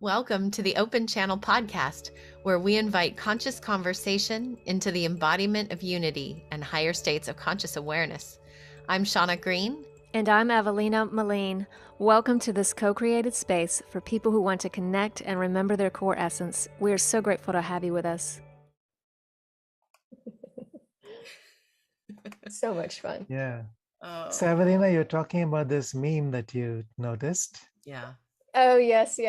Welcome to the Open Channel podcast, where we invite conscious conversation into the embodiment of unity and higher states of conscious awareness. I'm Shaunna Green. And I'm Avalina, Maline. Welcome to this co-created space for people who want to connect and remember their core essence. We are so grateful to have you with us. So much fun. Yeah. Oh, So Avalina, you're talking about this meme that you noticed. yeah. Oh, yes.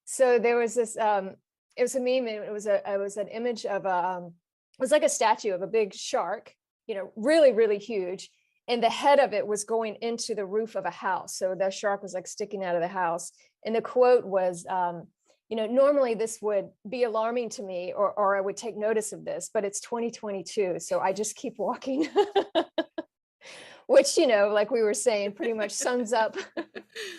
So there was this, it was a meme. It was an image of it was like a statue of a big shark, really, really huge. And the head of it was going into the roof of a house. So the shark was like sticking out of the house. And the quote was, normally this would be alarming to me or I would take notice of this, but it's 2022. So I just keep walking, which, like we were saying, pretty much sums up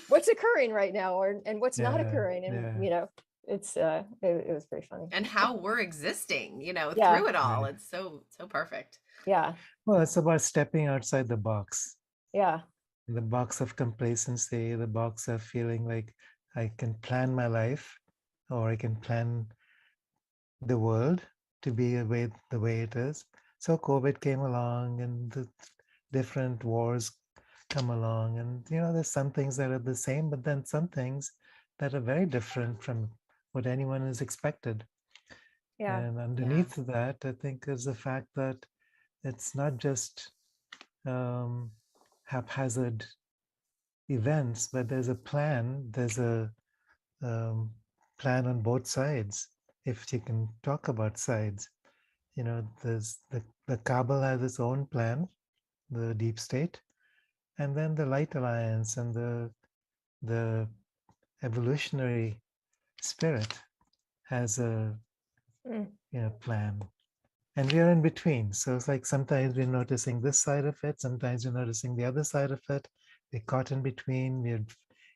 what's occurring right now and what's not occurring. And, it was pretty funny. And how we're existing, Yeah. through it all. Right. It's so perfect. Yeah. Well, it's about stepping outside the box. Yeah. The box of complacency, the box of feeling like I can plan my life or I can plan the world to be the way it is. So COVID came along and the different wars come along, and there's some things that are the same, but then some things that are very different from what anyone is expected. Yeah. And underneath that, I think, is the fact that it's not just haphazard events, but there's a plan. There's a plan on both sides, if you can talk about sides. There's the Kabul has its own plan, the deep state, and then the Light Alliance and the evolutionary spirit has a plan. And we are in between. So it's like sometimes we're noticing this side of it, sometimes we're noticing the other side of it. We're caught in between. We're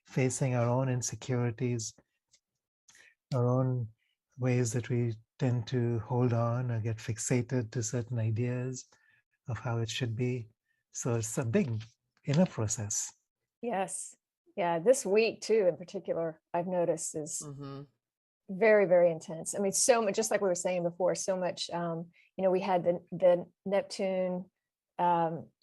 facing our own insecurities, our own ways that we tend to hold on or get fixated to certain ideas of how it should be. So it's a big inner process. Yes. Yeah. This week too, in particular, I've noticed is very, very intense. I mean, so much, just like we were saying before, so much, we had the Neptune,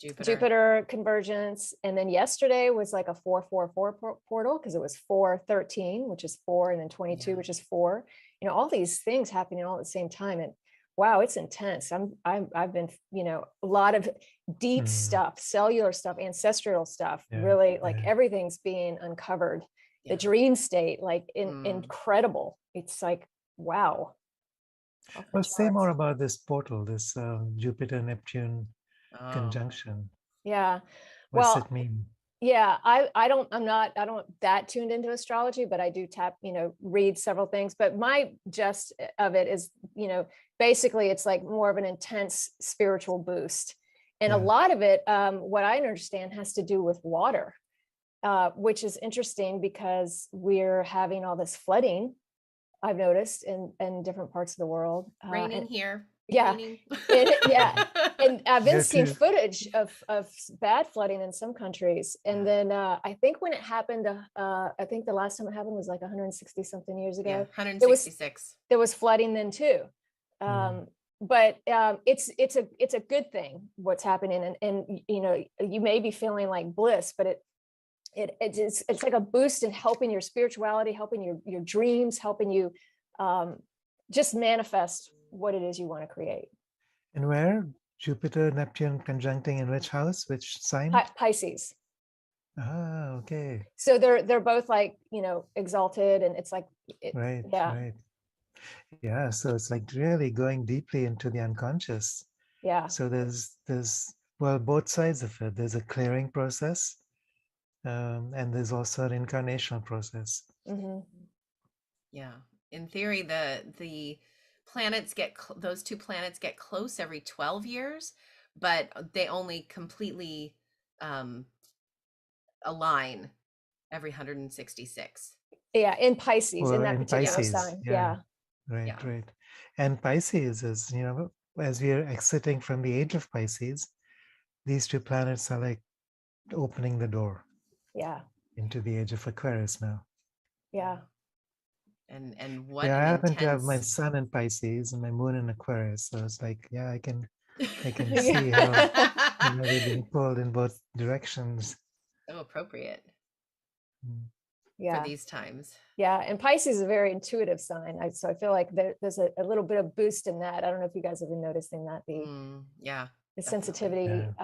Jupiter convergence. And then yesterday was like a 4-4-4 portal because it was 4-13, which is 4, and then 22, which is 4, all these things happening all at the same time. And wow, it's intense. I've been, a lot of deep stuff, cellular stuff, ancestral stuff, really like everything's being uncovered. The dream state, like incredible. It's like, wow. Well, say more about this portal, this Jupiter-Neptune conjunction. Yeah. What's it mean? Yeah, I'm not that tuned into astrology, but I do read several things. But my gist of it is, basically it's like more of an intense spiritual boost. And a lot of it, what I understand, has to do with water, which is interesting because we're having all this flooding, I've noticed, in different parts of the world. Raining here. Yeah. Raining. And I've been seeing footage of bad flooding in some countries. And then I think when it happened, I think the last time it happened was like 160 something years ago. 166. There was flooding then too. But it's a good thing what's happening. And you may be feeling like bliss, but it's like a boost in helping your spirituality, helping your dreams, helping you just manifest what it is you want to create. And where? Jupiter, Neptune conjuncting in which house? Which sign? Pisces. Ah, okay. So they're both like, exalted, and it's like, right. Yeah, so it's like really going deeply into the unconscious. Yeah. So there's both sides of it. There's a clearing process, and there's also an incarnational process. Yeah. In theory, the planets those two planets get close every 12 years, but they only completely align every 166. Yeah, in Pisces, in that particular Pisces, sign. Right. And Pisces is, as we are exiting from the age of Pisces, these two planets are like opening the door into the age of Aquarius now. Yeah. And what Yeah, I an happen to have my intense. sun in Pisces and my moon in Aquarius, so it's like, yeah, I can see how Yeah. we're being pulled in both directions. So appropriate Mm. for Yeah. these times. Yeah. And Pisces is a very intuitive sign. So I feel like there's a little bit of boost in that. I don't know if you guys have been noticing that Yeah, the definitely. sensitivity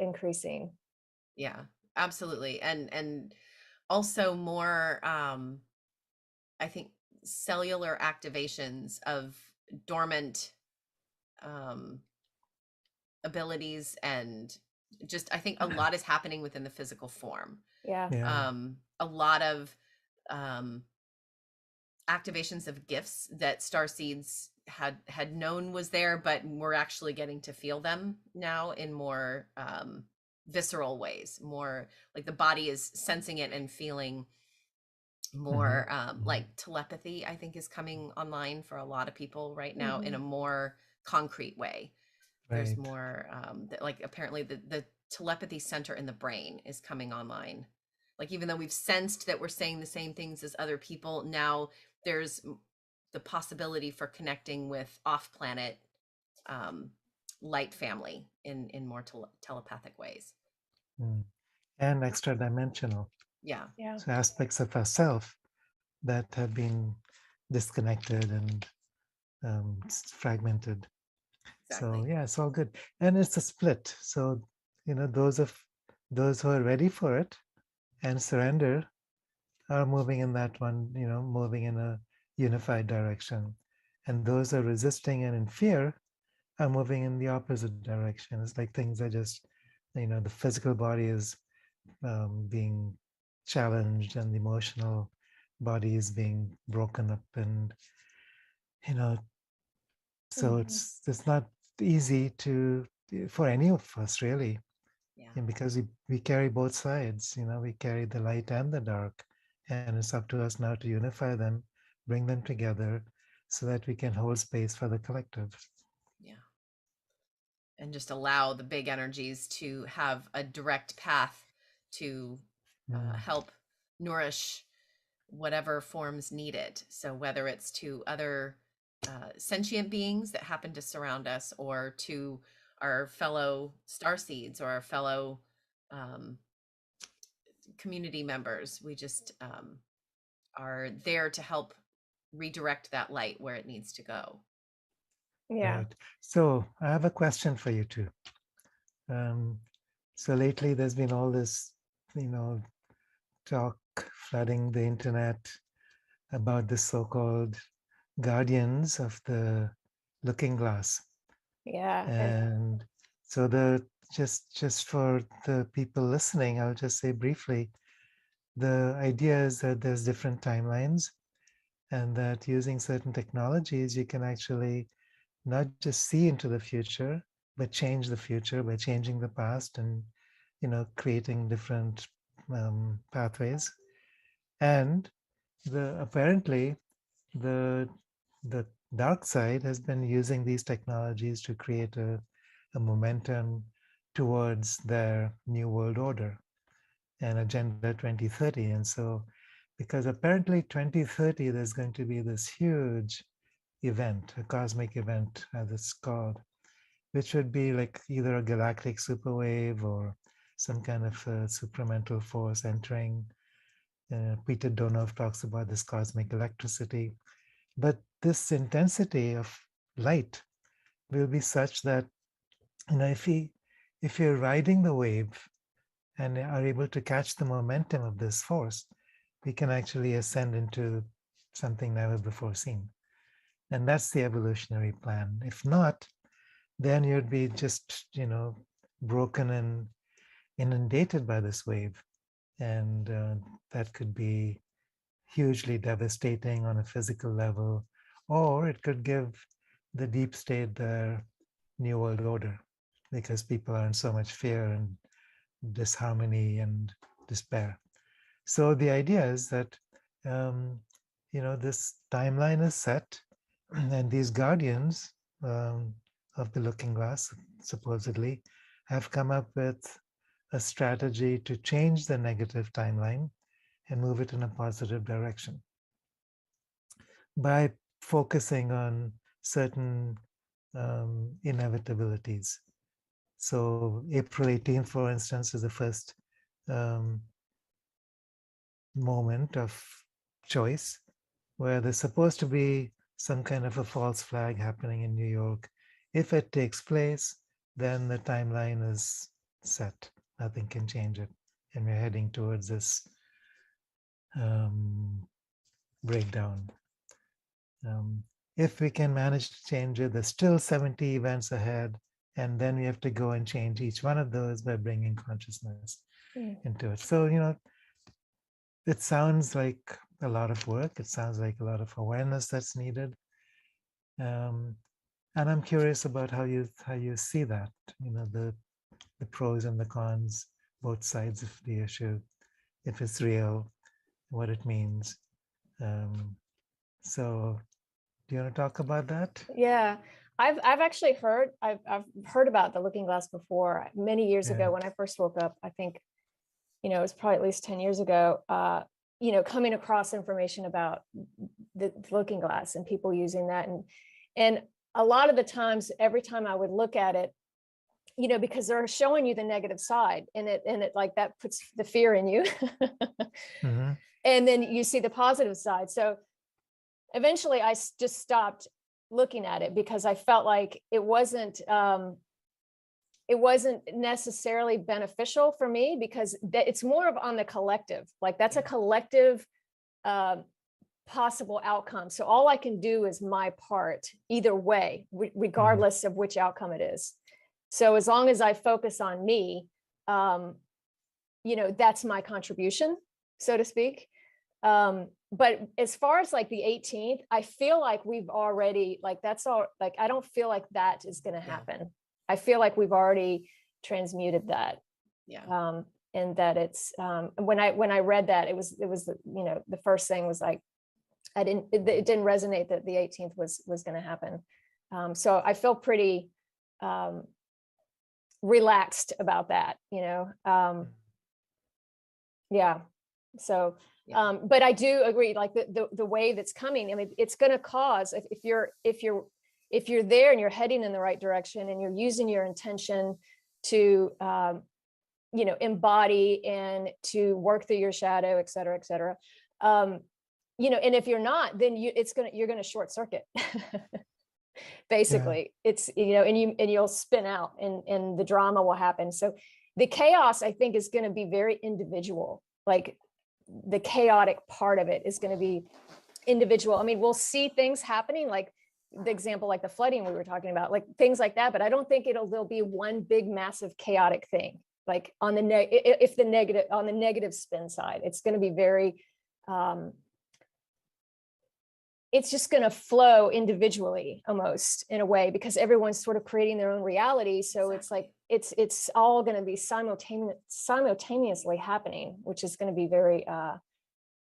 increasing. Yeah, absolutely. And also more, I think, cellular activations of dormant abilities, and just, I think a lot is happening within the physical form. Yeah. Yeah. A lot of activations of gifts that starseeds had known was there, but we're actually getting to feel them now in more visceral ways, more like the body is sensing it and feeling more. Like telepathy, I think, is coming online for a lot of people right now in a more concrete way. There's Right. more like apparently the telepathy center in the brain is coming online. Like, even though we've sensed that we're saying the same things as other people, now there's the possibility for connecting with off-planet light family in more telepathic ways. Mm. And extra dimensional. Yeah. Yeah. So aspects of ourself that have been disconnected and fragmented. Exactly. So yeah, it's all good. And it's a split. So, those who are ready for it and surrender are moving in that one, moving in a unified direction. And those who are resisting and in fear are moving in the opposite direction. It's like things are just, the physical body is being challenged and the emotional body is being broken up. And, you know, so it's not easy for any of us really. Yeah. And because we carry both sides, we carry the light and the dark. And it's up to us now to unify them, bring them together so that we can hold space for the collective. Yeah. And just allow the big energies to have a direct path to help nourish whatever forms needed. So whether it's to other sentient beings that happen to surround us, or to our fellow starseeds or our fellow community members, we just are there to help redirect that light where it needs to go. Yeah. Right. So I have a question for you too. So lately there's been all this, talk flooding the internet about the so-called guardians of the looking glass. Yeah. And so just for the people listening, I'll just say briefly, the idea is that there's different timelines, and that using certain technologies, you can actually not just see into the future, but change the future by changing the past and, creating different pathways. And apparently the the dark side has been using these technologies to create a momentum towards their new world order and agenda 2030. And so because apparently 2030 there's going to be this huge event, a cosmic event as it's called, which would be like either a galactic superwave or some kind of supramental force entering. Peter Donov talks about this cosmic electricity. But this intensity of light will be such that, if you're riding the wave and are able to catch the momentum of this force, we can actually ascend into something never before seen. And that's the evolutionary plan. If not, then you'd be just, broken and inundated by this wave. And that could be hugely devastating on a physical level, or it could give the deep state their new world order because people are in so much fear and disharmony and despair. So the idea is that, this timeline is set, and these guardians of the looking glass, supposedly, have come up with a strategy to change the negative timeline and move it in a positive direction. by focusing on certain inevitabilities. So April 18th, for instance, is the first um, moment of choice where there's supposed to be some kind of a false flag happening in New York. If it takes place, then the timeline is set. Nothing can change it. And we're heading towards this breakdown. If we can manage to change it, there's still 70 events ahead. And then we have to go and change each one of those by bringing consciousness into it. So, it sounds like a lot of work. It sounds like a lot of awareness that's needed. And I'm curious about how you see that, the pros and the cons, both sides of the issue, if it's real, what it means. So do you want to talk about that? Yeah, I've actually heard I've heard about the looking glass before many years ago when I first woke up. I think, it was probably at least 10 years ago. Coming across information about the looking glass and people using that, and a lot of the times, every time I would look at it, because they're showing you the negative side, and it like that puts the fear in you. Mm-hmm. And then you see the positive side. So eventually I just stopped looking at it because I felt like it wasn't necessarily beneficial for me, because it's more of on the collective, like that's a collective possible outcome. So all I can do is my part either way, regardless of which outcome it is. So as long as I focus on me, that's my contribution, so to speak. But as far as like the 18th, I feel like we've already, like, that's all, like, I don't feel like that is going to happen. I feel like we've already transmuted that. And that it's, when I read that, it was, the first thing was like, it didn't resonate that the 18th was going to happen. So I feel pretty, relaxed about that, So, but I do agree, like the way that's coming, I mean, it's going to cause, if you're there and you're heading in the right direction and you're using your intention to, embody and to work through your shadow, et cetera, et cetera. And if you're not, then you're going to short circuit. Basically, it's, and you'll spin out, and the drama will happen. So the chaos, I think, is going to be very individual. Like the chaotic part of it is going to be individual. I mean, we'll see things happening, like the example, like the flooding we were talking about, like things like that. But I don't think there'll be one big, massive, chaotic thing. Like on the negative spin side, it's going to be very, it's just going to flow individually, almost, in a way, because everyone's sort of creating their own reality. So it's like, it's all going to be simultaneously happening, which is going to be very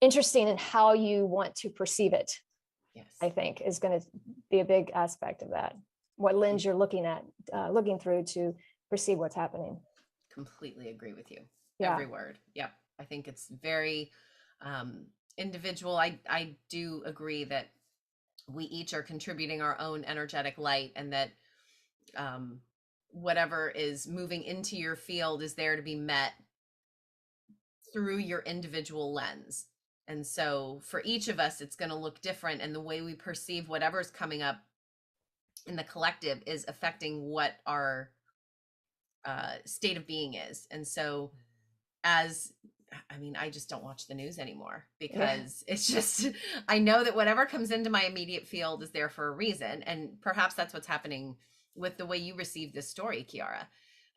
interesting in how you want to perceive it. I think is going to be a big aspect of that. What lens you're looking through to perceive what's happening. Completely agree with you. Every word. Yep. I think it's very individual. I do agree that we each are contributing our own energetic light, and that whatever is moving into your field is there to be met through your individual lens. And so for each of us, it's going to look different, and the way we perceive whatever's coming up in the collective is affecting what our state of being is. And so I just don't watch the news anymore, because it's just, I know that whatever comes into my immediate field is there for a reason. And perhaps that's what's happening with the way you receive this story, Kiara,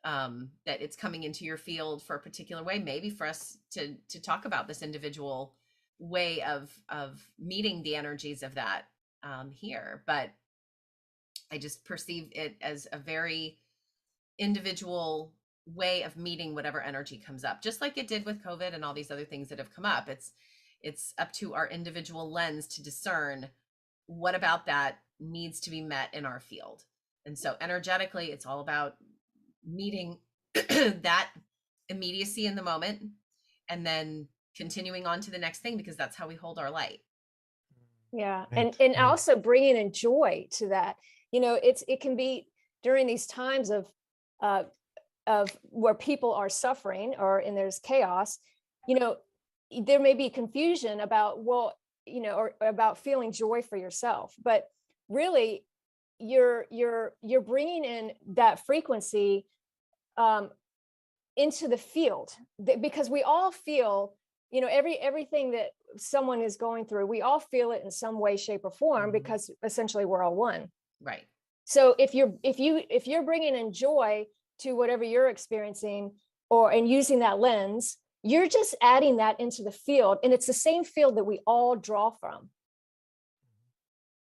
that it's coming into your field for a particular way, maybe for us to talk about this individual way of meeting the energies of that here. But I just perceive it as a very individual way of meeting whatever energy comes up, just like it did with COVID and all these other things that have come up. It's up to our individual lens to discern what about that needs to be met in our field. And so energetically, it's all about meeting that immediacy in the moment, and then continuing on to the next thing, because that's how we hold our light. Yeah. Right, And right. also bringing in joy to that. It can be during these times uh, of where people are suffering and there's chaos, there may be confusion about, well, or about feeling joy for yourself, but really you're bringing in that frequency into the field, because we all feel, everything that someone is going through, we all feel it in some way, shape, or form, because essentially we're all one. Right. So if you're bringing in joy to whatever you're experiencing, and using that lens, you're just adding that into the field, and it's the same field that we all draw from.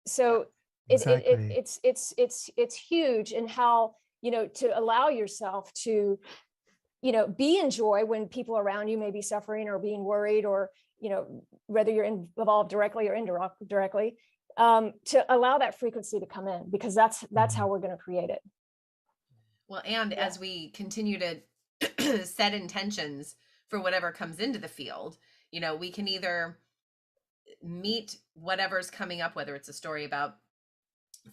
So Exactly. it's huge in how, to allow yourself to, be in joy when people around you may be suffering or being worried, or, whether you're involved directly or indirectly, to allow that frequency to come in, because that's how we're going to create it. Well, and as we continue to set intentions for whatever comes into the field, we can either meet whatever's coming up, whether it's a story about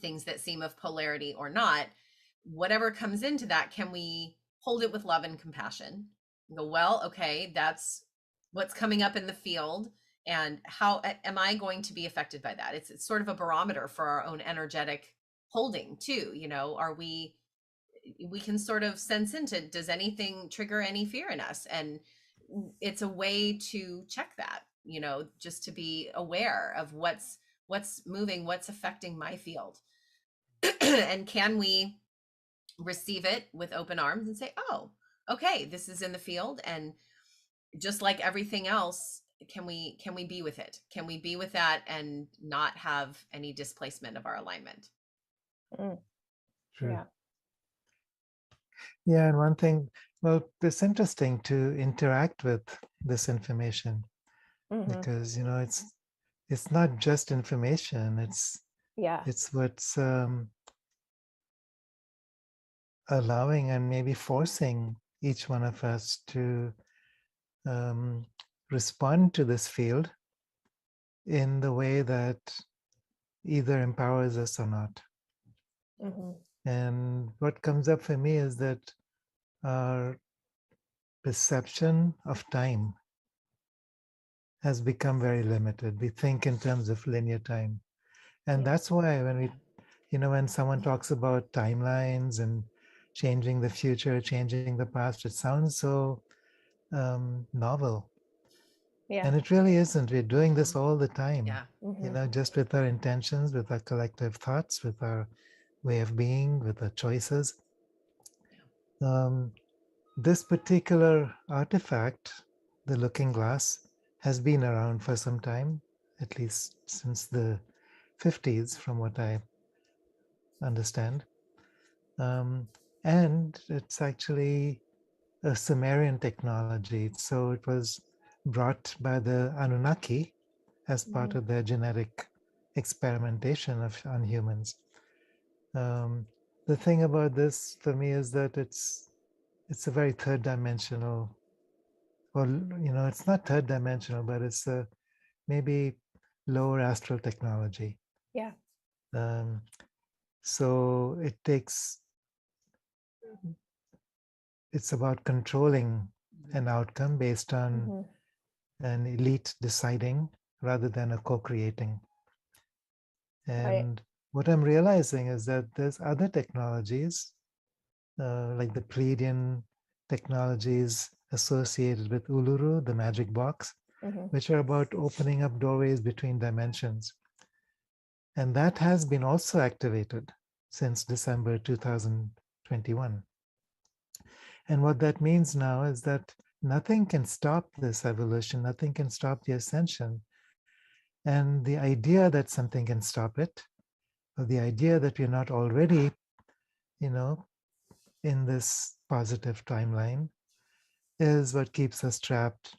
things that seem of polarity or not. Whatever comes into that, can we hold it with love and compassion and go, well, okay, that's what's coming up in the field, and how am I going to be affected by that? It's sort of a barometer for our own energetic holding too. Are we can sort of sense into, does anything trigger any fear in us? And it's a way to check that, just to be aware of what's moving, what's affecting my field. And can we receive it with open arms and say, oh, okay, this is in the field, and just like everything else, can we be with it? Can we be with that and not have any displacement of our alignment? True. Yeah. Yeah, and one thing, well, it's interesting to interact with this information, because it's not just information. It's what's allowing and maybe forcing each one of us to respond to this field in the way that either empowers us or not. And what comes up for me is that our perception of time has become very limited. We think in terms of linear time. And that's why when someone talks about timelines and changing the future, changing the past, it sounds so novel. Yeah. And it really isn't. We're doing this all the time. Yeah. Just with our intentions, with our collective thoughts, with our way of being, with our choices. This particular artifact, the looking glass, has been around for some time, at least since the 50s, from what I understand. And it's actually a Sumerian technology. So it was brought by the Anunnaki as part of their genetic experimentation on humans. The thing about this for me is that it's a very third dimensional, or it's not third dimensional, but it's a maybe lower astral technology. Yeah. So it's about controlling an outcome based on an elite deciding rather than a co-creating. And what I'm realizing is that there's other technologies, like the Pleiadian technologies associated with Uluru, the magic box, which are about opening up doorways between dimensions. And that has been also activated since December 2021. And what that means now is that nothing can stop this evolution, nothing can stop the ascension. And the idea that something can stop it, or the idea that we're not already, in this positive timeline, is what keeps us trapped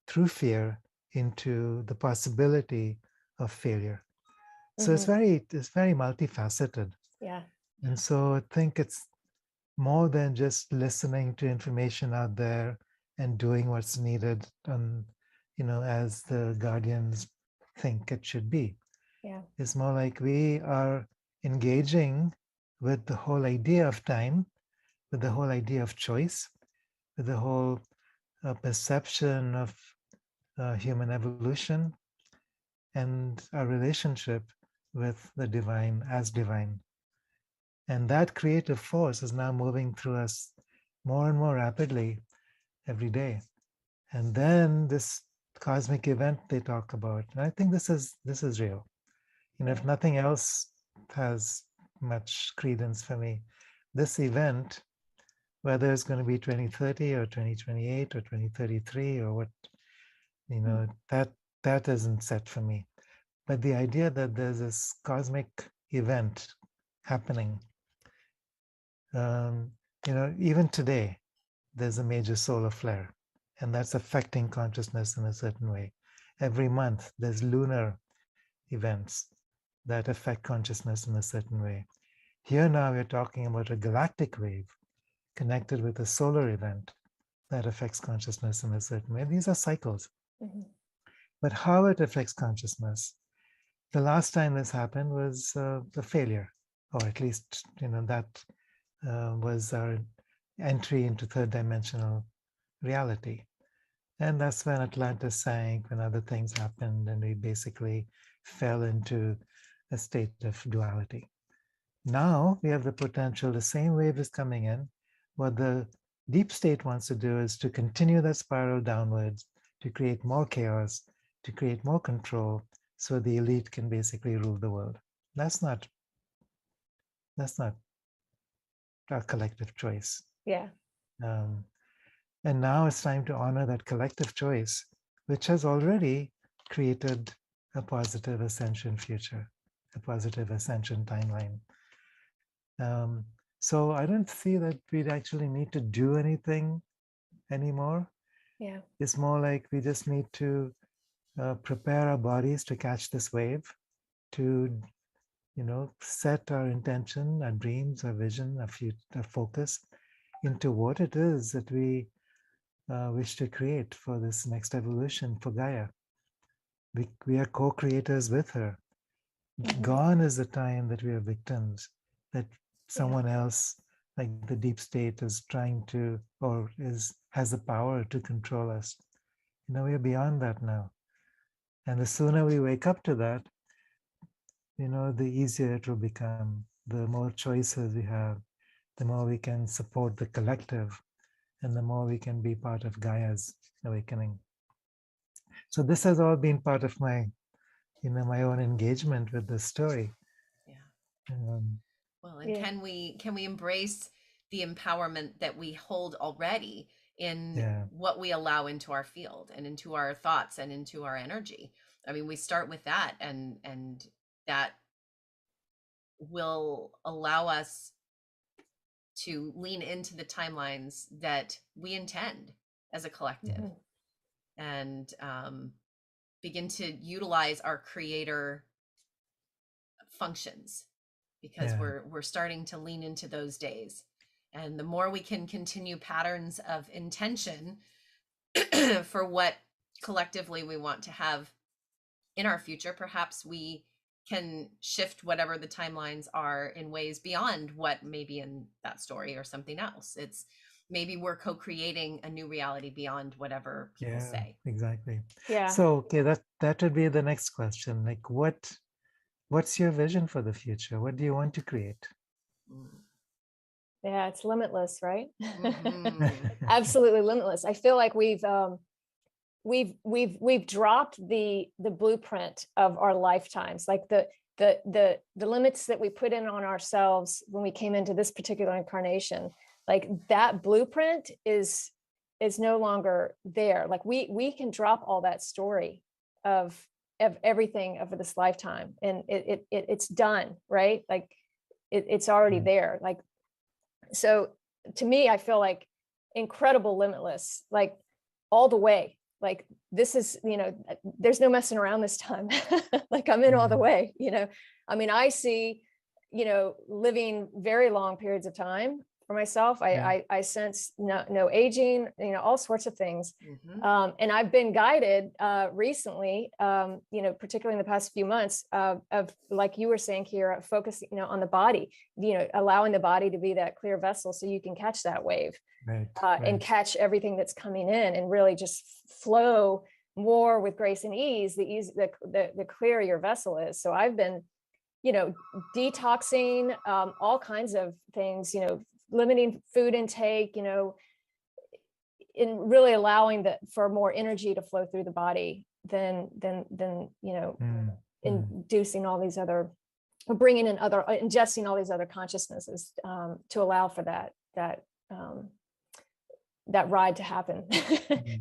through fear into the possibility of failure. So it's very multifaceted. Yeah. And so I think it's more than just listening to information out there and doing what's needed as the guardians think it should be. Yeah. It's more like we are engaging with the whole idea of time, with the whole idea of choice, with the whole perception of human evolution, and our relationship with the divine as divine. And that creative force is now moving through us more and more rapidly every day. And then this cosmic event they talk about, and I think this is real. If nothing else has much credence for me, this event, whether it's going to be 2030 or 2028 or 2033 or what, that isn't set for me. But the idea that there's this cosmic event happening, even today, there's a major solar flare, and that's affecting consciousness in a certain way. Every month, there's lunar events that affect consciousness in a certain way. Here now we're talking about a galactic wave connected with a solar event that affects consciousness in a certain way. These are cycles. Mm-hmm. But how it affects consciousness, the last time this happened was the failure, or at least, that was our entry into third dimensional reality. And that's when Atlantis sank, when other things happened, and we basically fell into a state of duality. Now we have the potential, the same wave is coming in. What the deep state wants to do is to continue that spiral downwards, to create more chaos, to create more control, so the elite can basically rule the world. That's not our collective choice. Yeah. And now it's time to honor that collective choice, which has already created a positive ascension future, a positive ascension timeline. So I don't see that we'd actually need to do anything anymore. Yeah. It's more like we just need to prepare our bodies to catch this wave, to set our intention, our dreams, our vision, our focus into what it is that we wish to create for this next evolution for Gaia. We are co-creators with her. Mm-hmm. Gone is the time that we are victims, that someone else, like the deep state, is trying to, or has the power to control us. We are beyond that now. And the sooner we wake up to that, the easier it will become. The more choices we have, the more we can support the collective, and the more we can be part of Gaia's awakening. So this has all been part of my, my own engagement with this story. Yeah. Well, and can we embrace the empowerment that we hold already in what we allow into our field and into our thoughts and into our energy? I mean, we start with that, and that will allow us to lean into the timelines that we intend as a collective, and begin to utilize our creator functions, because we're starting to lean into those days. And the more we can continue patterns of intention for what collectively we want to have in our future, perhaps we can shift whatever the timelines are in ways beyond what may be in that story or something else. It's maybe we're co-creating a new reality beyond whatever people say. Exactly. Yeah. So that would be the next question. Like, what's your vision for the future? What do you want to create? Yeah, it's limitless, right? Mm-hmm. Absolutely limitless. I feel like we've dropped the blueprint of our lifetimes, like the limits that we put in on ourselves when we came into this particular incarnation. Like that blueprint is no longer there. Like we can drop all that story of everything over this lifetime, and it's done, right? Like it's already there. Like, so to me, I feel like incredible limitless, like all the way. Like this is, there's no messing around this time. Like I'm in all the way, I mean, I see, living very long periods of time for myself. I sense no aging, all sorts of things. And I've been guided recently, particularly in the past few months, of like you were saying, Kiara, focusing, on the body, allowing the body to be that clear vessel so you can catch that wave, and catch everything that's coming in and really just flow more with grace and ease, the clearer your vessel is. So I've been, detoxing, all kinds of things, limiting food intake, in really allowing for more energy to flow through the body than inducing all these other, bringing in other, ingesting all these other consciousnesses, to allow for that ride to happen,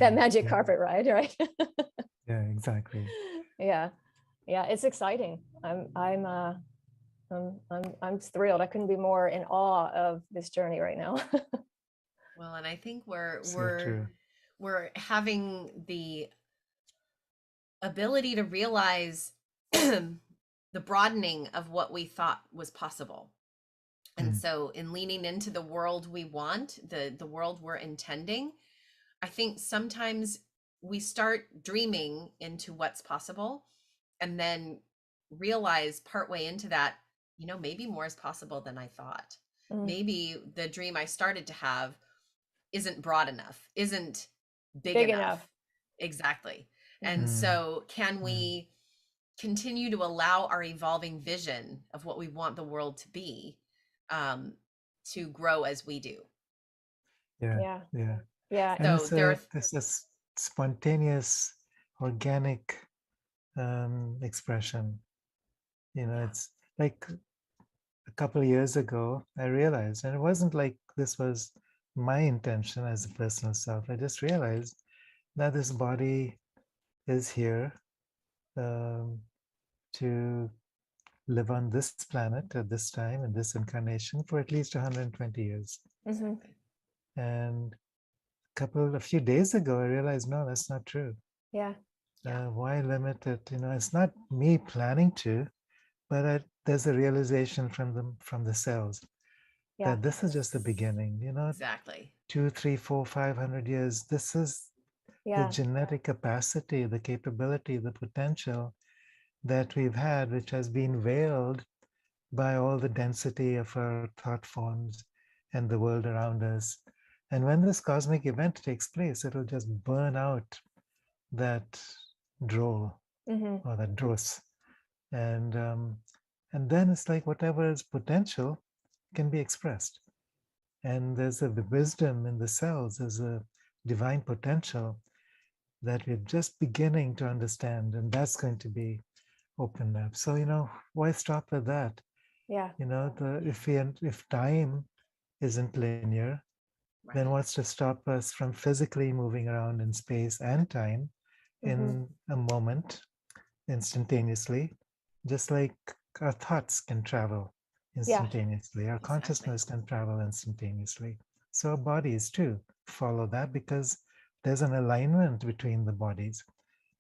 that magic carpet ride, right? Yeah, exactly. Yeah, it's exciting. I'm thrilled. I couldn't be more in awe of this journey right now. Well, and I think we're having the ability to realize the broadening of what we thought was possible. And so in leaning into the world we want, the world we're intending, I think sometimes we start dreaming into what's possible and then realize partway into that, maybe more is possible than I thought. Maybe the dream I started to have isn't broad enough, isn't big enough. Exactly. And so can we continue to allow our evolving vision of what we want the world to be, to grow as we do? Yeah. And So it's a spontaneous, organic expression. It's like a couple of years ago, I realized, and it wasn't like this was my intention as a personal self. I just realized that this body is here to live on this planet at this time in this incarnation for at least 120 years. And a few days ago, I realized, no, that's not true. Why limit it? It's not me planning to, but there's a realization from the cells that this is just the beginning. Exactly. 2, 3, 4, 500 years. This is the genetic capacity, the capability, the potential that we've had, which has been veiled by all the density of our thought forms and the world around us. And when this cosmic event takes place, it'll just burn out that droll or that dross. And then it's like whatever is potential can be expressed. And there's a wisdom in the cells, there's a divine potential that we're just beginning to understand, and that's going to be opened up. So, why stop at that? If time isn't linear, then what's to stop us from physically moving around in space and time in a moment, instantaneously, just like our thoughts can travel instantaneously, our consciousness can travel instantaneously. So our bodies too follow that, because there's an alignment between the bodies,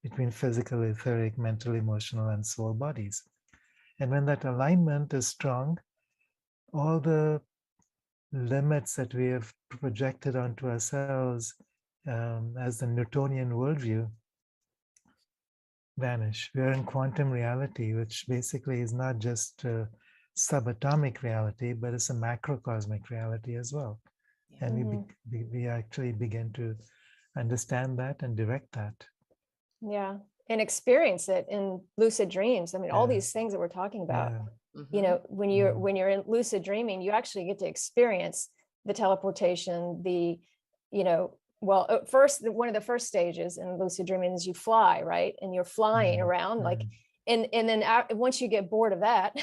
between physical, etheric, mental, emotional, and soul bodies. And when that alignment is strong, all the limits that we have projected onto ourselves as the Newtonian worldview vanish. We are in quantum reality, which basically is not just a subatomic reality, but it's a macrocosmic reality as well. And we actually begin to understand that and direct that. And experience it in lucid dreams. I mean, all these things that we're talking about, when you're in lucid dreaming, you actually get to experience the teleportation, first, one of the first stages in lucid dreaming is you fly, right? And you're flying around and then once you get bored of that,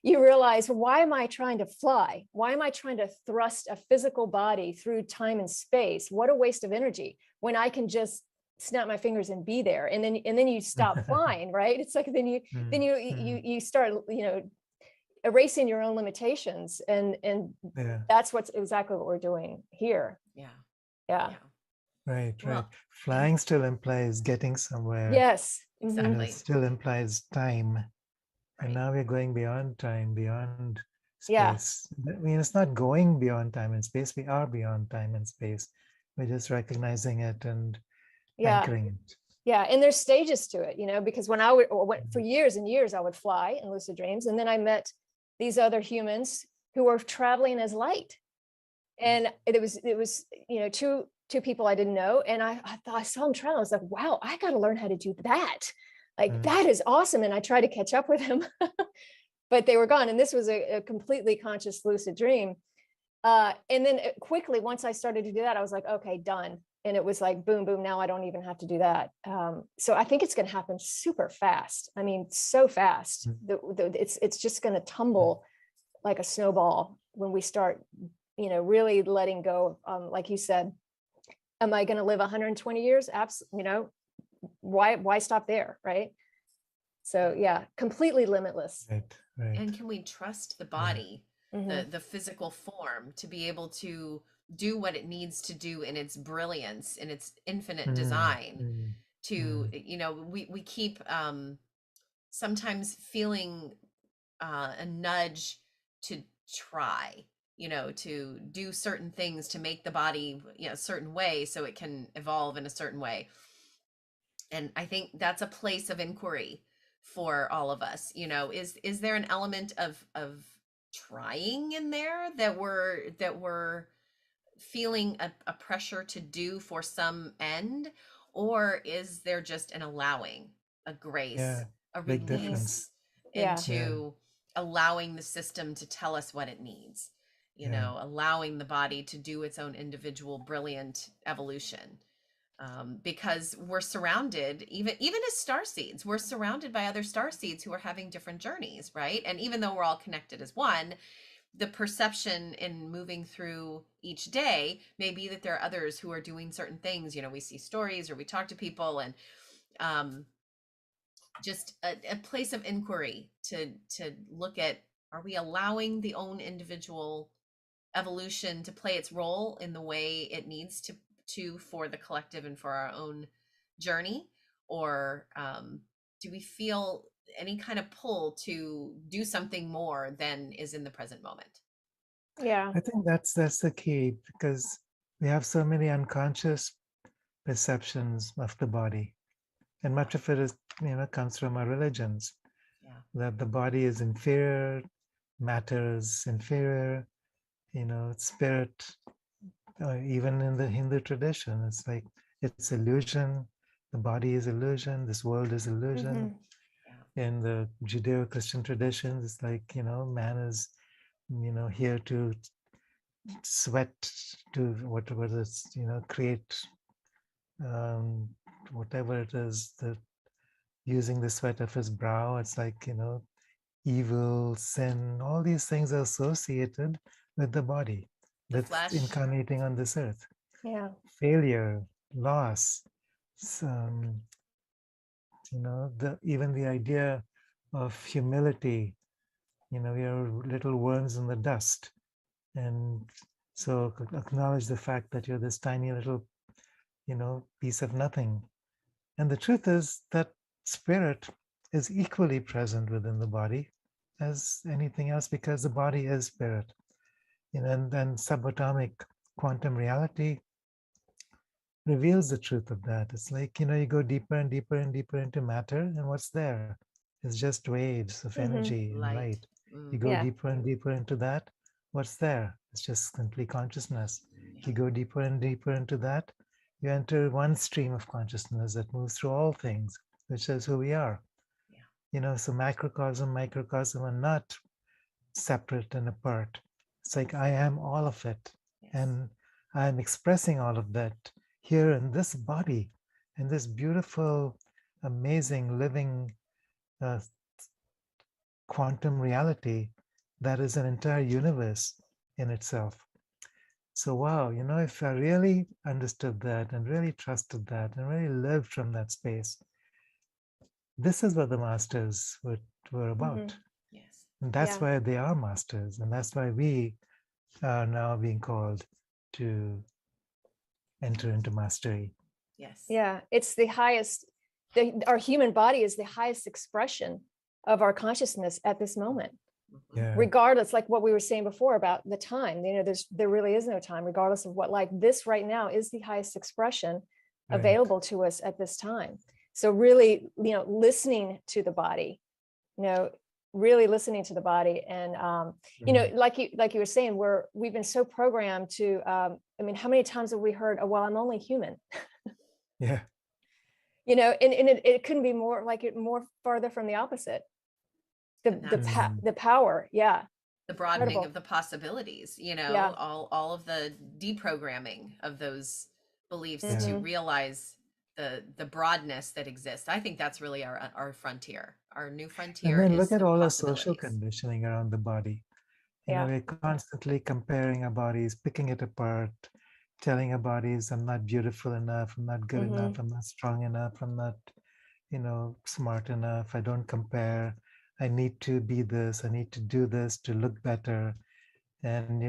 you realize, why am I trying to fly? Why am I trying to thrust a physical body through time and space? What a waste of energy, when I can just snap my fingers and be there. And then you stop flying, right? It's like, then you start, erasing your own limitations. And that's exactly what we're doing here. Right. Flying still implies getting somewhere. Yes. Exactly. It still implies time. And now we're going beyond time, beyond Yeah. space. I mean, it's not going beyond time and space. We are beyond time and space. We're just recognizing it and Yeah. anchoring it. Yeah. And there's stages to it, you know, because when for years and years, I would fly in lucid dreams. And then I met these other humans who were traveling as light. And it was, you know, two people I didn't know. And I thought I saw them traveling. I was like, wow, I got to learn how to do that. Like, that is awesome. And I tried to catch up with them, but they were gone. And this was a completely conscious lucid dream. And then quickly, once I started to do that, I was like, okay, done. And it was like, boom, boom. Now I don't even have to do that. So I think it's going to happen super fast. I mean, so fast. It's just going to tumble like a snowball when we start, you know, really letting go. Like you said, am I going to live 120 years? Absolutely. You know, why stop there? Right. So yeah, completely limitless. Right, right. And can we trust the body, the physical form, to be able to do what it needs to do in its brilliance, in its infinite design, to, you know, we keep sometimes feeling a nudge to try, you know, to do certain things to make the body, you know, a certain way so it can evolve in a certain way. And I think that's a place of inquiry for all of us. You know, is there an element of trying in there that we're feeling a pressure to do for some end, or is there just an allowing, a grace, a Big difference. release into allowing the system to tell us what it needs, you know, allowing the body to do its own individual brilliant evolution? Because we're surrounded, even as starseeds, we're surrounded by other starseeds who are having different journeys, right? And even though we're all connected as one, the perception in moving through each day may be that there are others who are doing certain things. You know, we see stories or we talk to people, and just a place of inquiry to look at, are we allowing the own individual evolution to play its role in the way it needs to for the collective and for our own journey, or do we feel any kind of pull to do something more than is in the present moment? Yeah. I think that's the key, because we have so many unconscious perceptions of the body, and much of it is, you know, comes from our religions. That the body is inferior, matter is inferior, you know, spirit. Even in the Hindu tradition, it's like, it's illusion. The body is illusion. This world is illusion. In the Judeo-Christian traditions, it's like, you know, man is, you know, here to sweat, to whatever it's, you know, create whatever it is, that using the sweat of his brow. It's like, you know, evil, sin, all these things are associated with the body that's incarnating on this earth. Failure, loss, you know, even the idea of humility. You know, we are little worms in the dust, and so acknowledge the fact that you're this tiny little, you know, piece of nothing. And the truth is that spirit is equally present within the body as anything else, because the body is spirit. You know, and then subatomic quantum reality reveals the truth of that. It's like, you know, you go deeper and deeper and deeper into matter, and what's there? It's just waves of energy and light. You go deeper and deeper into that, what's there? It's just simply consciousness. You go deeper and deeper into that, you enter one stream of consciousness that moves through all things, which is who we are. You know, so macrocosm, microcosm are not separate and apart. It's like, I am all of it. And I'm expressing all of that here in this body, in this beautiful, amazing, living quantum reality that is an entire universe in itself. So, wow, you know, if I really understood that and really trusted that and really lived from that space, this is what the masters were about. And that's why they are masters. And that's why we are now being called to enter into mastery. Yeah, it's the highest, our human body is the highest expression of our consciousness at this moment. Yeah. regardless, like what we were saying before about the time, there really is no time, regardless of what, like this right now is the highest expression Right. available to us at this time. So really, listening to the body, really listening to the body. And like you were saying, we've been so programmed to how many times have we heard, oh, well, I'm only human. Yeah. And it couldn't be more like it more farther from the opposite. The power, yeah, the broadening incredible. of the possibilities, Yeah. all of the deprogramming of those beliefs Mm-hmm. to realize the broadness that exists. I think that's really our frontier. Our new frontier. And then is look at the all the possibilities. social conditioning around the body. Yeah. We're constantly comparing our bodies, picking it apart, telling our bodies, I'm not beautiful enough, I'm not good enough, I'm not strong enough, I'm not, smart enough, I don't compare, I need to be this, I need to do this to look better. And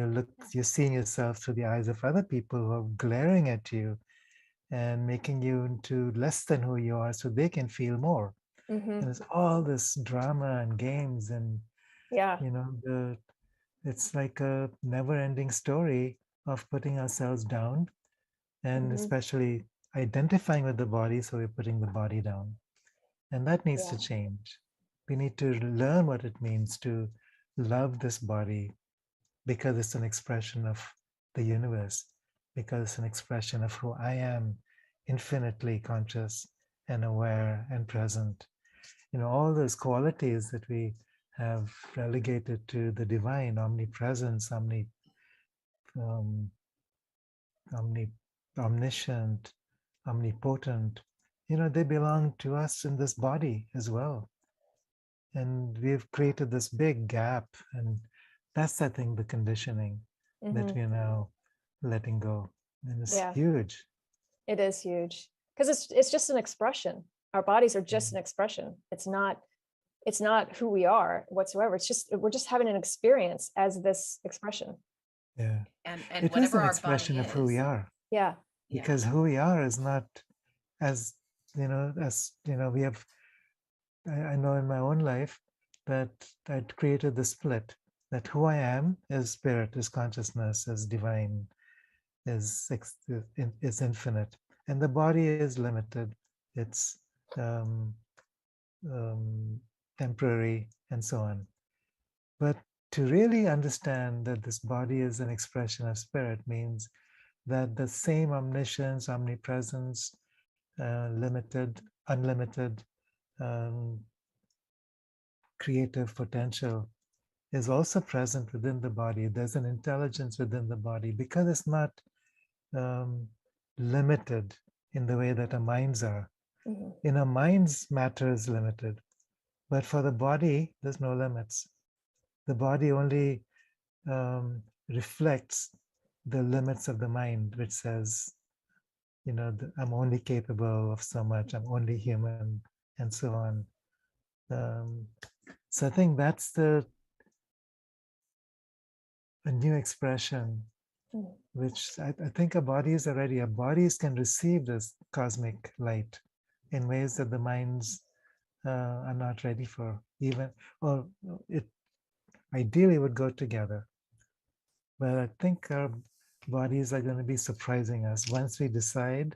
you're seeing yourself through the eyes of other people who are glaring at you and making you into less than who you are so they can feel more. And there's all this drama and games and, yeah, it's like a never-ending story of putting ourselves down and especially identifying with the body, so we're putting the body down. And that needs to change. We need to learn what it means to love this body because it's an expression of the universe, because it's an expression of who I am, infinitely conscious and aware and present. All those qualities that we have relegated to the divine, omnipresence, um, omniscient, omnipotent, they belong to us in this body as well. And we've created this big gap. And that's, I think, the conditioning that we're now letting go. And it's huge. It is huge because it's just an expression. Our bodies are just an expression. It's not who we are whatsoever. It's just, we're just having an experience as this expression. And it is whatever an our expression body of who we are. Yeah. Because who we are is not as we have. I know in my own life that I'd created the split that who I am is spirit, is consciousness, is divine, is infinite, and the body is limited. It's temporary and so on. But to really understand that this body is an expression of spirit means that the same omniscience, omnipresence, limited, unlimited, creative potential is also present within the body. There's an intelligence within the body because it's not limited in the way that our minds are. In our minds, matter is limited, but for the body, there's no limits. The body only reflects the limits of the mind, which says, I'm only capable of so much, I'm only human, and so on. So I think that's a new expression, which I think our bodies can receive this cosmic light in ways that the minds are not ready for, or it ideally would go together. But I think our bodies are going to be surprising us once we decide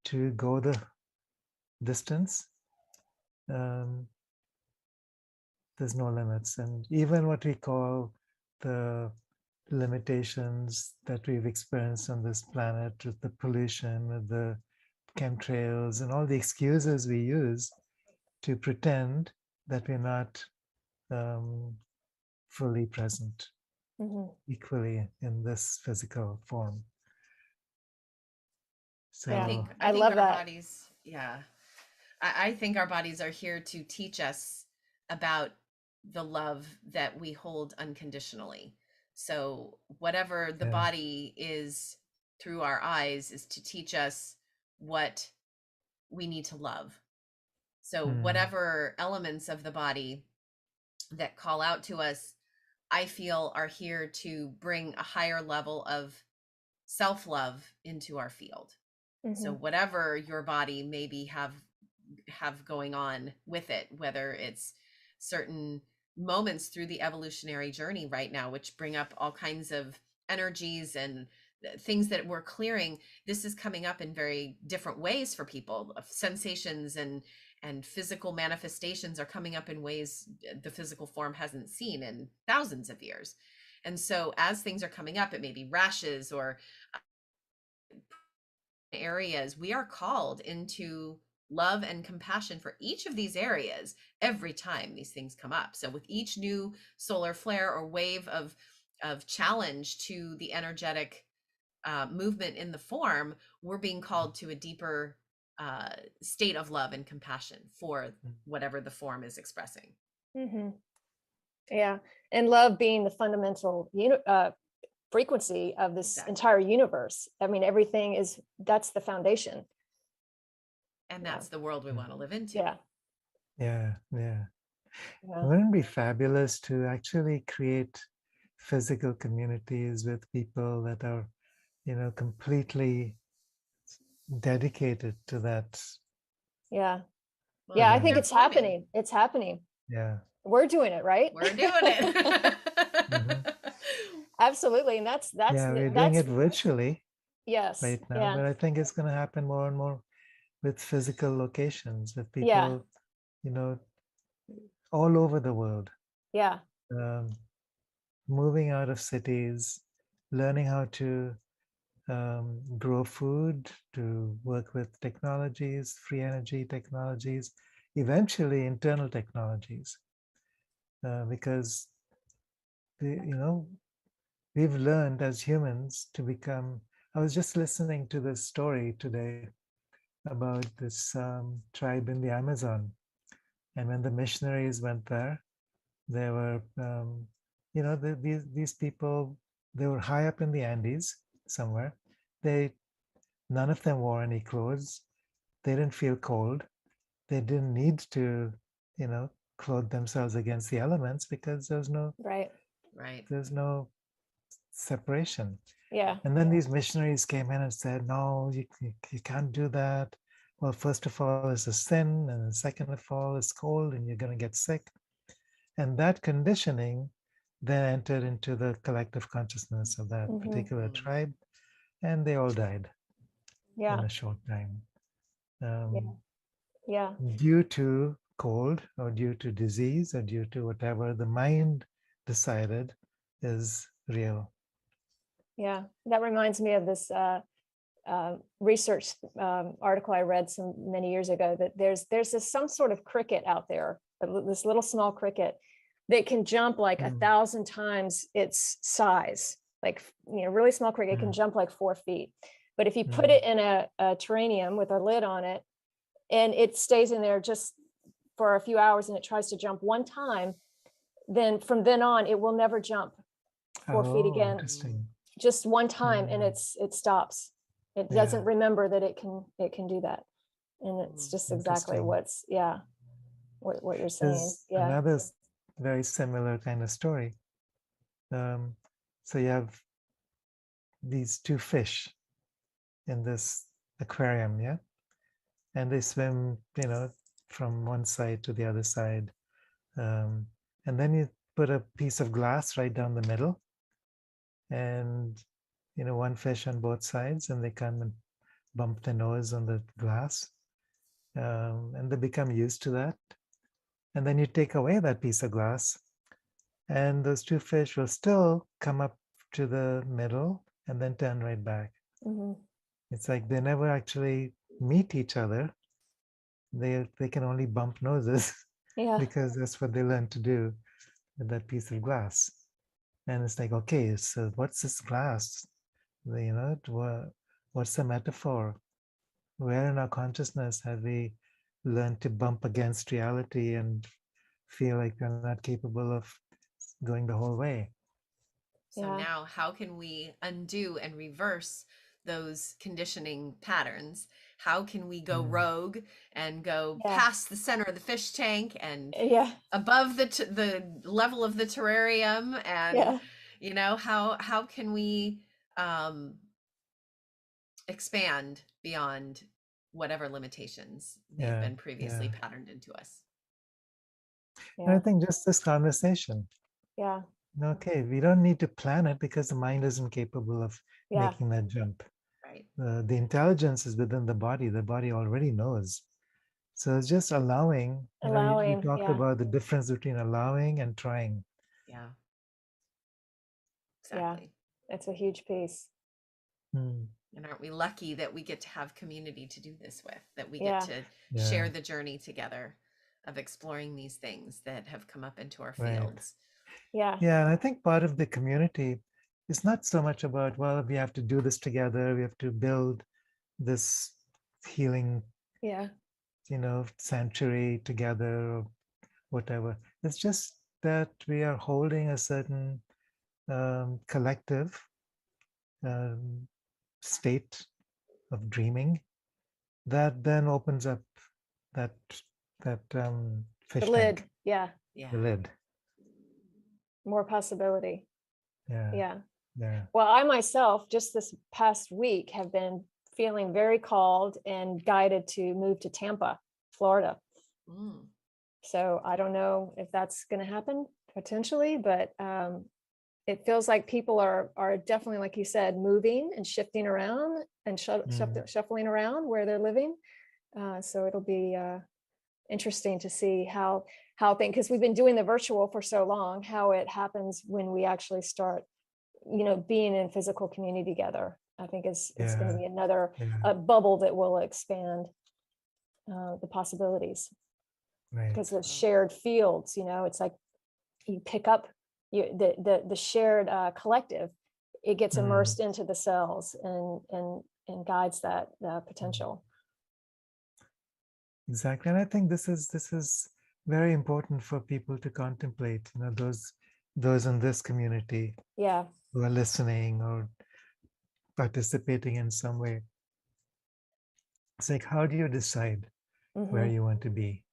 to go the distance. There's no limits. And even what we call the limitations that we've experienced on this planet with the pollution, with the chemtrails, and all the excuses we use to pretend that we're not fully present equally in this physical form. So I think love our that. Bodies, I think our bodies are here to teach us about the love that we hold unconditionally. So whatever the body is through our eyes is to teach us what we need to love. So whatever elements of the body that call out to us, I feel are here to bring a higher level of self-love into our field. So whatever your body maybe have going on with it, whether it's certain moments through the evolutionary journey right now, which bring up all kinds of energies and things that we're clearing. This is coming up in very different ways for people. Sensations and physical manifestations are coming up in ways the physical form hasn't seen in thousands of years. And so as things are coming up, it may be rashes or areas, we are called into love and compassion for each of these areas every time these things come up. So with each new solar flare or wave of challenge to the energetic movement in the form, we're being called to a deeper state of love and compassion for whatever the form is expressing. Mm-hmm. Yeah, and love being the fundamental frequency of this entire universe. I mean, everything is, that's the foundation. And that's the world we want to live into. Yeah. Wouldn't it be fabulous to actually create physical communities with people that are, completely dedicated to that? Yeah. Well, yeah, I think it's happening. It's happening. Yeah. We're doing it, right? We're doing it. Absolutely. And that's we're doing it virtually. Yes. Right now, but I think it's going to happen more and more with physical locations, with people, all over the world. Yeah. Moving out of cities, learning how to grow food, to work with technologies, free energy technologies, eventually internal technologies, because we've learned as humans to become. I was just listening to this story today about this tribe in the Amazon, and when the missionaries went there, they were, these people. They were high up in the Andes somewhere. None of them wore any clothes. They didn't feel cold. They didn't need to, clothe themselves against the elements because there's no right. There's no separation. Yeah. And then these missionaries came in and said, no, you can't do that. Well, first of all, it's a sin. And second of all, it's cold and you're going to get sick. And that conditioning then entered into the collective consciousness of that particular tribe. And they all died in a short time. Due to cold or due to disease or due to whatever the mind decided is real. Yeah, that reminds me of this research article I read many years ago, that there's some sort of cricket out there, this little small cricket that can jump like 1,000 times its size, like, really small cricket can jump like 4 feet. But if you put it in a terrarium with a lid on it, and it stays in there just for a few hours and it tries to jump one time, then from then on, it will never jump 4 feet again. Interesting. Just one time, and it stops. It doesn't remember that it can do that. And it's just exactly what you're saying. There's another very similar kind of story. So you have these two fish in this aquarium, and they swim, from one side to the other side. And then you put a piece of glass right down the middle, and one fish on both sides, and they come and bump their nose on the glass, and they become used to that. And then you take away that piece of glass, and those two fish will still come up to the middle and then turn right back. It's like they never actually meet each other. They can only bump noses because that's what they learn to do with that piece of glass. And it's like, okay, so what's this glass? What's the metaphor? Where in our consciousness have we learned to bump against reality and feel like we're not capable of going the whole way? So now how can we undo and reverse those conditioning patterns? How can we go rogue and go past the center of the fish tank and above the level of the terrarium? And how can we expand beyond whatever limitations they've been previously patterned into us? And I Yeah. think just this conversation, Yeah. okay, we don't need to plan it because the mind isn't capable of Yeah. making that jump. Right. The intelligence is within the body. The body already knows. So it's just allowing, you Allowing. talked Yeah. about the difference between allowing and trying. Yeah. Yeah. Exactly. It's a huge piece. Hmm. And aren't we lucky that we get to have community to do this with, that we Yeah. get to Yeah, share the journey together of exploring these things that have come up into our right. fields. Yeah. Yeah, and I think part of the community is not so much about, well, we have to do this together, we have to build this healing, Yeah. sanctuary together or whatever. It's just that we are holding a certain collective um, state of dreaming that then opens up that The fish lid. tank, Yeah. Yeah. the lid. More possibility. Yeah, Yeah. yeah. Well, I myself, just this past week, have been feeling very called and guided to move to Tampa, Florida. Mm. So I don't know if that's going to happen potentially, but it feels like people are definitely, like you said, moving and shifting around and shuffling around where they're living. So it'll be interesting to see how things, because we've been doing the virtual for so long, how it happens when we actually start, being in physical community together. I think it's going to Yeah, be another yeah, bubble that will expand the possibilities, right. because the shared fields, it's like you pick up the shared collective. It gets Mm, immersed into the cells and guides that potential. exactly. And I think this is very important for people to contemplate, those in this community Yeah. who are listening or participating in some way. It's like, how do you decide where Hmm. you want to be,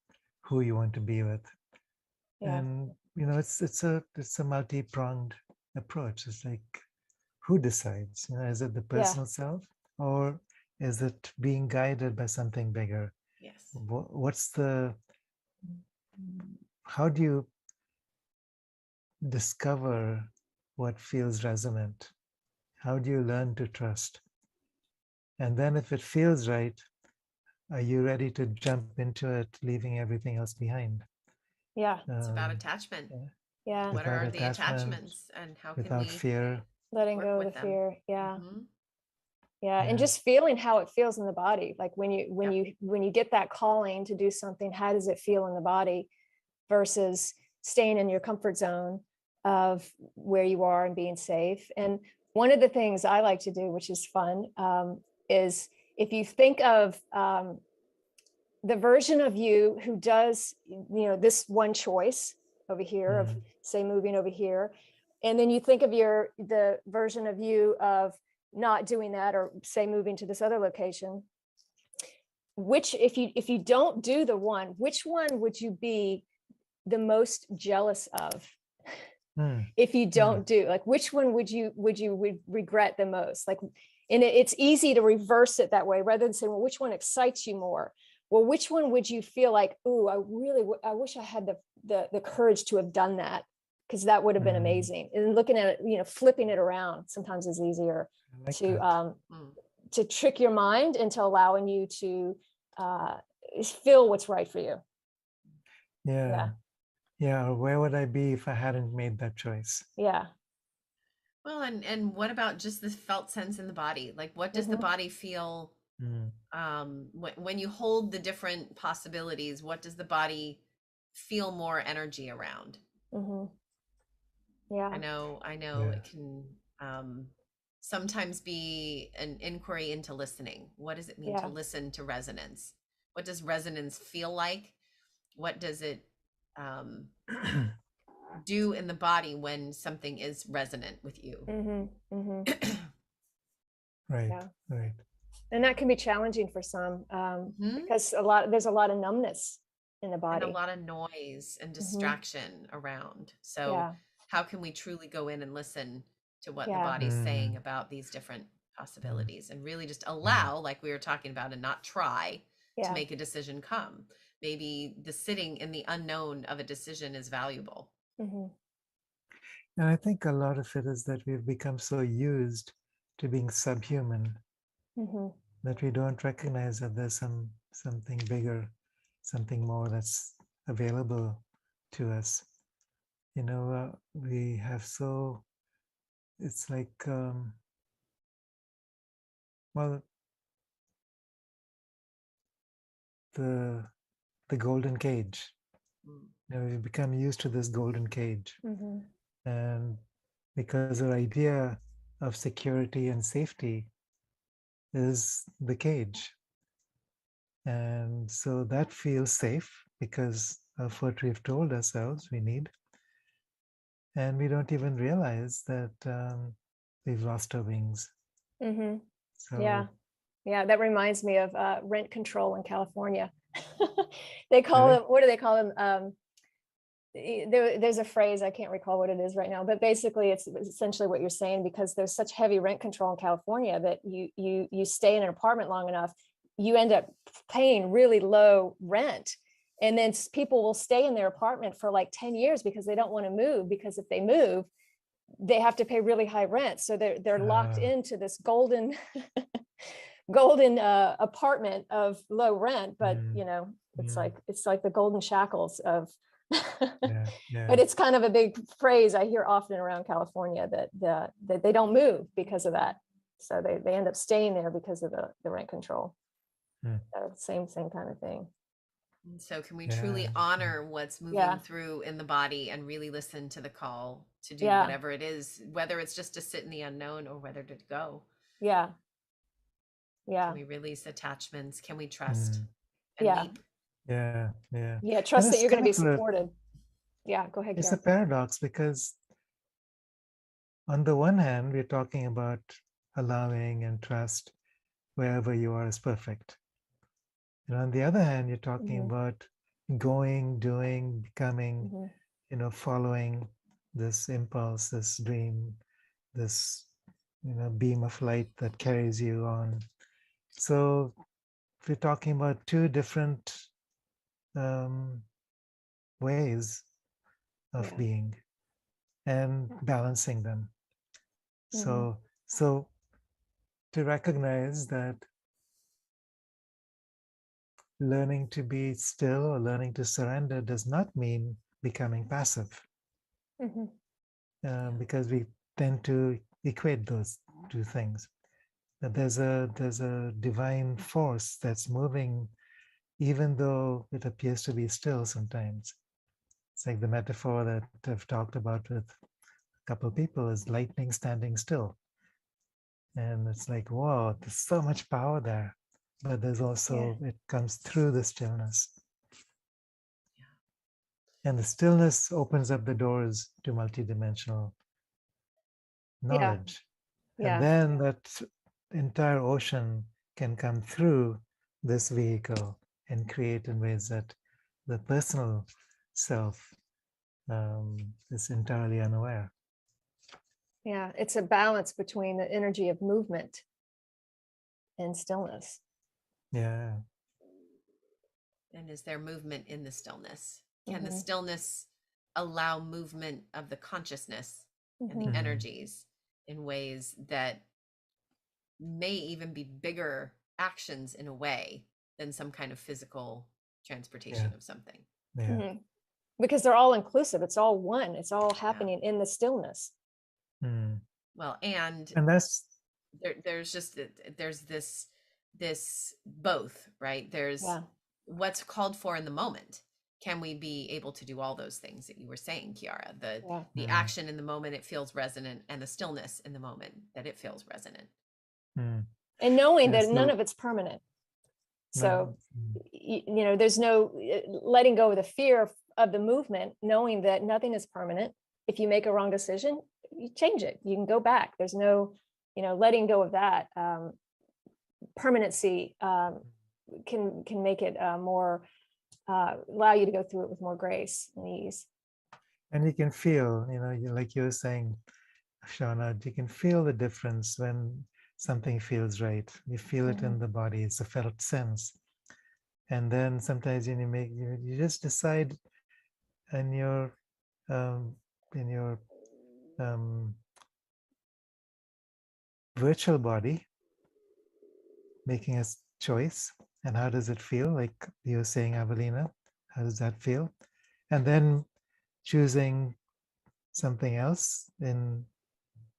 who you want to be with? Yeah. And it's a multi-pronged approach. It's like, who decides? Is it the Yeah. personal self, or is it being guided by something bigger? Yes. What's the how do you discover what feels resonant? How do you learn to trust? And then if it feels right, are you ready to jump into it, leaving everything else behind? Yeah. It's about Um, attachment. Yeah. What without are the attachment, attachments and how can without we fear. Letting work go of the with them? fear. Yeah. Mm-hmm. Yeah. And Yeah. just feeling how it feels in the body. Like when Yep. you get that calling to do something, how does it feel in the body versus staying in your comfort zone of where you are and being safe. And one of the things I like to do, which is fun, is if you think of the version of you who does, this one choice over here of, Mm. say, moving over here, and then you think of the version of you of not doing that, or say moving to this other location, which if you don't do the one, which one would you be the most jealous of Mm. if you don't do, like, which one would you regret the most? Like, and it's easy to reverse it that way, rather than saying, well, which one excites you more? Well, which one would you feel like, oh, I wish I had the courage to have done that, because that would have been Mm. amazing. And looking at it, flipping it around sometimes is easier I like to that. to trick your mind into allowing you to feel what's right for you. Yeah. Yeah. Or where would I be if I hadn't made that choice? Yeah. Well, and what about just the felt sense in the body? Like, what does the Mhm. body feel Mm. when you hold the different possibilities? What does the body feel more energy around? Mhm. Yeah. I know Yeah. it can sometimes be an inquiry into listening. What does it mean to Yeah. listen to resonance? What does resonance feel like? What does it um, do in the body when something is resonant with you? Mhm. Mhm. Right. Yeah. Right. And that can be challenging for some, Mhm. because there's a lot of numbness in the And a body. lot of noise and Mhm. distraction around. So Yeah. how can we truly go in and listen to what the Yeah. body's saying Mm. about these different Mm. possibilities, and really just Mm. allow, like we were talking about, and not try to Yeah. make a decision come? maybe the sitting in the unknown of a decision is valuable. Mm-hmm. And I think a lot of it is that we've become so used to being subhuman Mm-hmm. that we don't recognize that there's something bigger, something more that's available to us. We have it's like, well, the golden cage. We've become used to this golden cage. Mm-hmm. And because our idea of security and safety is the cage. And so that feels safe because of what we've told ourselves we need. And we don't even realize that we've lost our wings. Mm-hmm. So yeah, that reminds me of rent control in California. They call Really? them, what do they call them? There's a phrase, I can't recall what it is right now, but basically it's essentially what you're saying, because there's such heavy rent control in California that you stay in an apartment long enough, you end up paying really low rent. And then people will stay in their apartment for like 10 years because they don't want to move, because if they move, they have to pay really high rent. So they're locked into this golden apartment of low rent, but it's like the golden shackles of yeah. But it's kind of a big phrase I hear often around California, that they don't move because of that. So they end up staying there because of the rent control. So same kind of thing. So can we truly honor what's moving through in the body and really listen to the call to do whatever it is, whether it's just to sit in the unknown or whether to go? Yeah. Can we release attachments? Can we trust and leap? Yeah. Trust that you're going to be supported. Go ahead, It's Kiara. a paradox, because on the one hand, we're talking about allowing and trust wherever you are is perfect. And on the other hand, you're talking about going, doing, becoming, following this impulse, this dream, this, beam of light that carries you on. So we're talking about two different ways of being and balancing them. So to recognize that learning to be still or learning to surrender does not mean becoming passive, because we tend to equate those two things. That there's a divine force that's moving, even though it appears to be still sometimes. It's like the metaphor that I've talked about with a couple of people is lightning standing still. And it's like, whoa, there's so much power there. But there's also, it comes through the stillness. And the stillness opens up the doors to multidimensional knowledge. And then that entire ocean can come through this vehicle and create in ways that the personal self is entirely unaware. Yeah, it's a balance between the energy of movement and stillness. Yeah. And is there movement in the stillness? Can the stillness allow movement of the consciousness and the energies in ways that may even be bigger actions in a way than some kind of physical transportation of something? Because they're all inclusive. It's all one. It's all happening in the stillness. Well, and that's there's this both, right? There's what's called for in the moment. Can we be able to do all those things that you were saying, Kiara? The action in the moment, it feels resonant, and the stillness in the moment that it feels resonant. And knowing that none of it's permanent. So, there's no letting go of the fear of the movement, knowing that nothing is permanent. If you make a wrong decision, you change it. You can go back. There's no, letting go of that permanency can make it more, allow you to go through it with more grace and ease. And you can feel, like you were saying, Shaunna, you can feel the difference when something feels right. You feel it in the body. It's a felt sense. And then sometimes you just decide in your um, in your virtual body, making a choice. And how does it feel? Like you were saying, Avalina, how does that feel? And then choosing something else in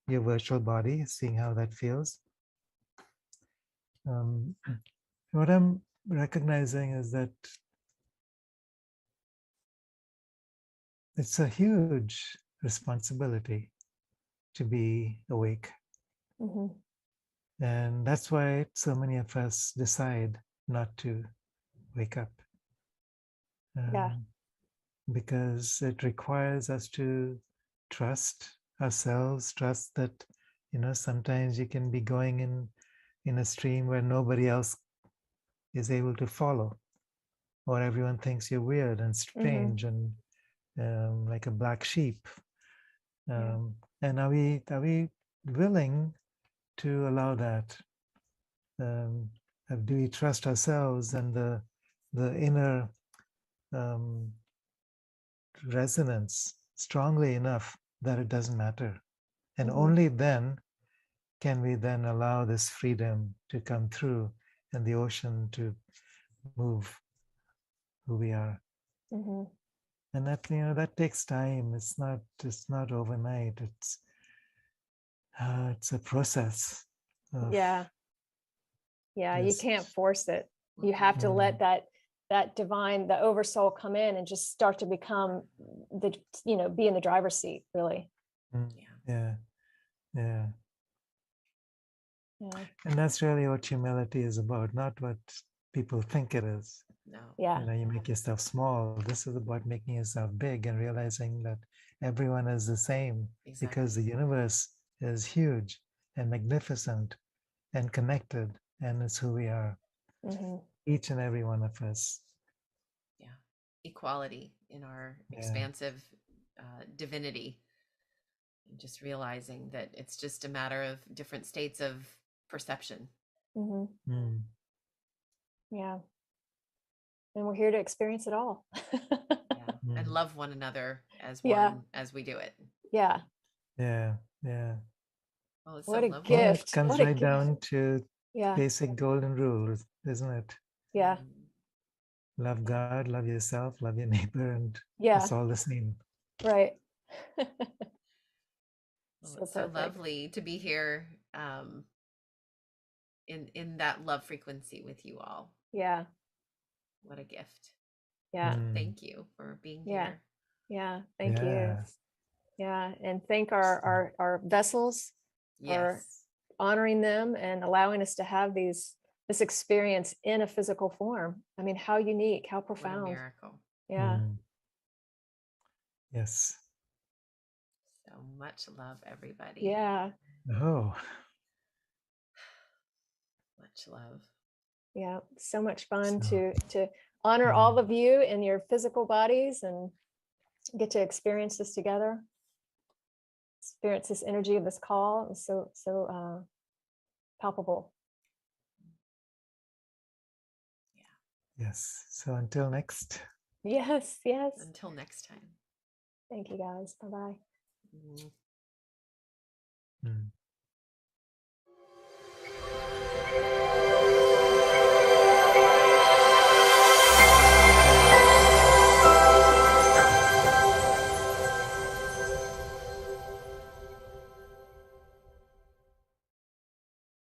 your virtual body, seeing how that feels. What I'm recognizing is that it's a huge responsibility to be awake. Mm-hmm. And that's why so many of us decide not to wake up. Yeah. Because it requires us to trust ourselves, trust that, sometimes you can be going in a stream where nobody else is able to follow, or everyone thinks you're weird and strange and like a black sheep. And are we willing to allow that? Do we trust ourselves and the inner resonance strongly enough that it doesn't matter? And only then can we then allow this freedom to come through and the ocean to move who we are. And that takes time. It's not overnight. It's a process. Yeah. You can't force it. You have to let that divine, the oversoul come in and just start to become be in the driver's seat, really. Yeah. And that's really what humility is about, not what people think it is. No. Yeah. You make yourself small. This is about making yourself big and realizing that everyone is the same. Exactly. Because the universe is huge and magnificent and connected, and it's who we are. Each and every one of us. Yeah. Equality in our expansive divinity. And just realizing that it's just a matter of different states of perception. Yeah. And we're here to experience it all. And love one another as one as we do it. Yeah. Well, it's what so a lovely. gift. It comes what right down to Yeah. basic golden rules, isn't it? Yeah. Love God, love yourself, love your neighbor, and Yeah. it's all the same. Right. Well, it's so lovely to be here in that love frequency with you all. Yeah. What a gift. Yeah. Thank you for being here. Yeah. Thank you. Yeah. And thank our vessels for honoring them and allowing us to have this experience in a physical form. I mean, how unique, how profound. What a miracle. Yeah. Yes. So much love, everybody. Yeah. Oh. Much love. Yeah. So much fun to honor all of you in your physical bodies and get to experience this together. Experience this energy of this call. It's so palpable. Yes. So until next. Yes. Until next time. Thank you, guys. Bye-bye.